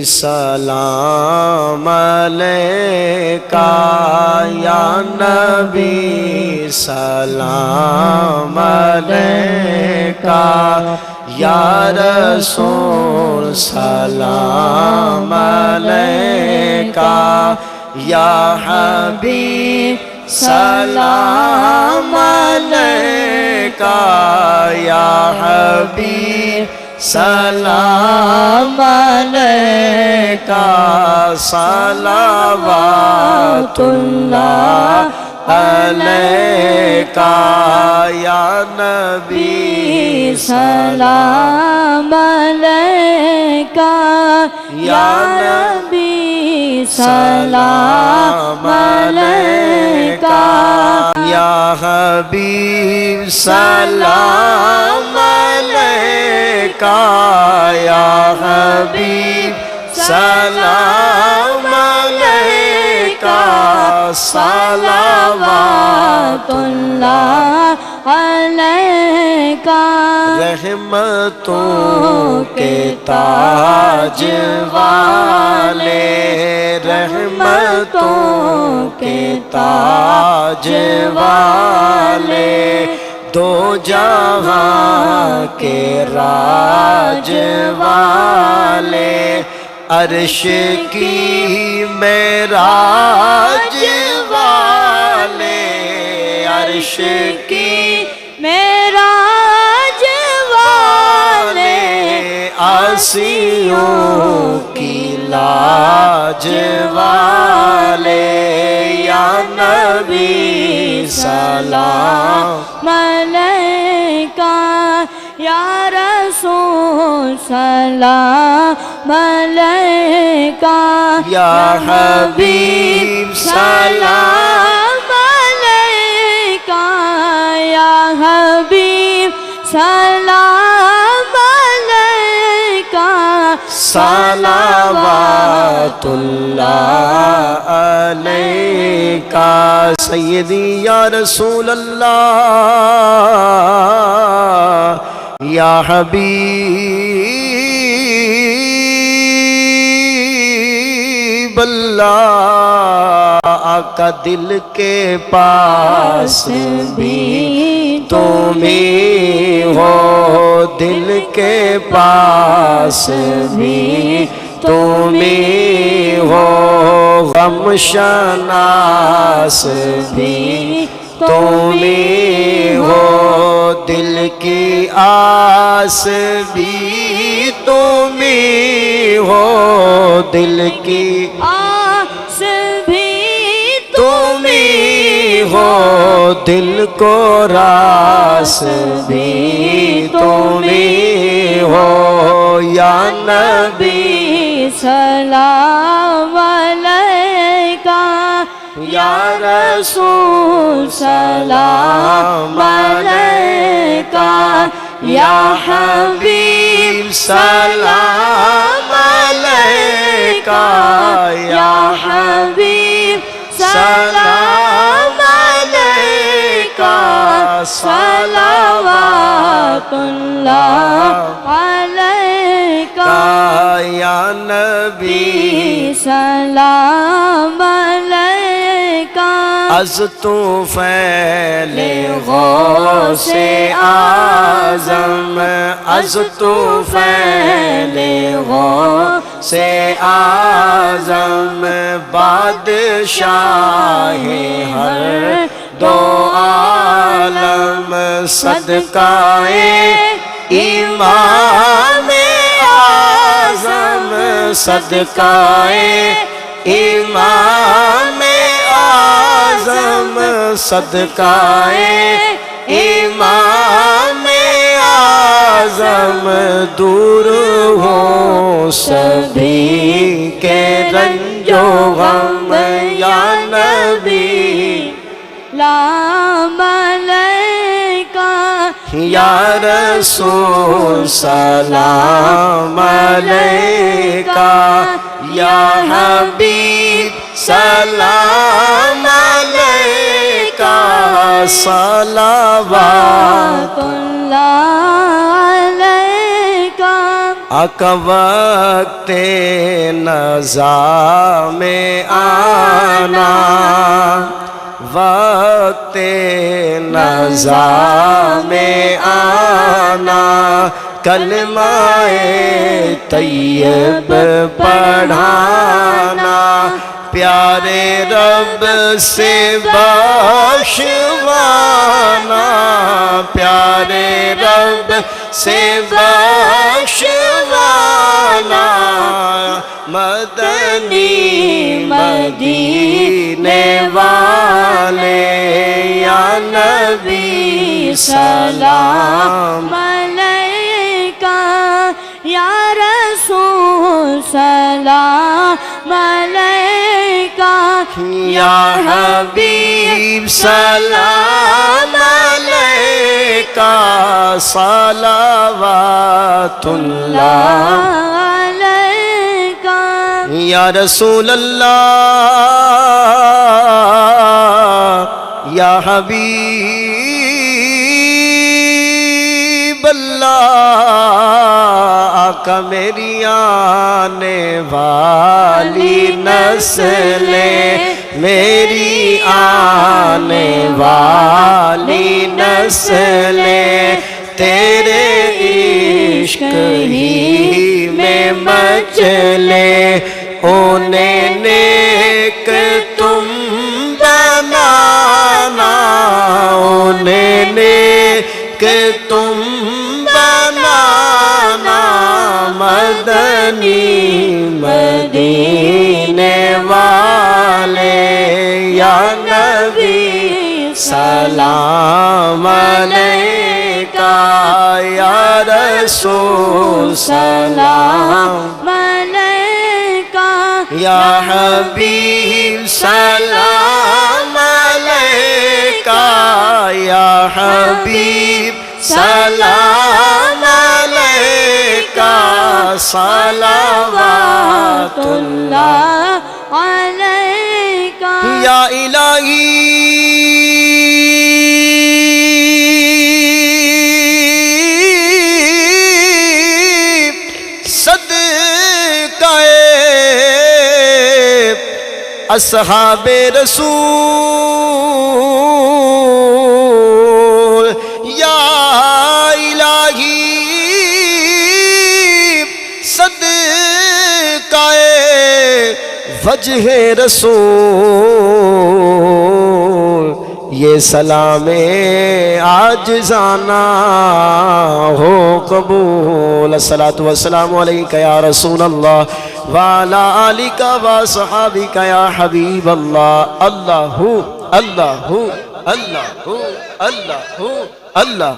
سلام علیکہ یا نبی سلام علیکہ یا رسول سلام علیکہ یا حبیب سلام علیکہ یا حبیب سلام علیکہ صلوات اللہ علیکہ یا نبی سلام علیکہ یا نبی سلام علیکہ یا حبیب سلام علیکہ یا حبیب سلام علیکہ صلوات اللہ علیکہ رحمتوں کے تاج والے رحمتوں کے تاج والے دو جہاں کے راج والے عرش کی معراج والے عرش کی معراج والے عاصیوں کی لاج والے یا نبی سلام علیکہ یا رسول سلام علیکہ یا حبیب سلام علیکہ یا حبیب سلام علیکہ صلوات اللہ علیکہ سیدی یا رسول اللہ یا حبیب اللہ آقا دل کے پاس بھی تم ہی ہو دل کے پاس بھی تم ہی ہو غم شناس بھی تم ہی ہو دل کی آس بھی تم ہی ہو دل کی آس بھی تم ہی ہو دل کو راس بھی تم ہی ہو یا نبی سلام علیکہ یا رسول سلام علیکہ یا حبیب سلام علیکہ یا حبیب سلام علیکہ صلوات اللہ علیکہ یا نبی سلام علیکہ از طوفیل غوث اعظم از طوفیل غوث اعظم بادشاہ ہر دو عالم صدقہ امام اعظم صدقہ امام اعظم صدقہ امام اعظم دور ہو سبھی کے رنج و غم یا نبی سلام علیکہ یا رسول سلام علیکہ یا حبیب سلام علیکہ صلوات اللہ علیکہ آقا وقت نزا میں آنا، وقت نزا میں آنا، کلمہ طیب پڑھانا، پیارے رب سے بخشوانا، پیارے رب سے بخشوانا، مدنی مدینے والے یا نبی سلام علیکہ، یا رسول سلام علیکہ، یا حبیب سلام علیکہ، صلوات اللہ علیکہ، یا رسول اللہ، یا حبیب اللہ، آقا میری آنے والی نسلیں، میری آنے والی نسلیں، تیرے عشق ہی میں مچلے، انہیں نیک تم بنانا، انہیں نیک تم بنانا، مدنی مدینے والے یا نبی سلام علیکہ، یا رسول سلام علیکہ، یا حبیب سلام علیکہ، یا حبیب سلام علیکہ، صلوات اللہ علیکہ، یا الہی صدقہ اصحاب رسول، یا الہی صدقہ وجہ رسول، یہ سلام عاجزانہ ہو قبول، الصلاۃ والسلام علیکہ یا رسول اللہ، وعلی آلک واصحابک یا حبیب اللہ، اللہ اللہ اللہ اللہ اللہ اللہ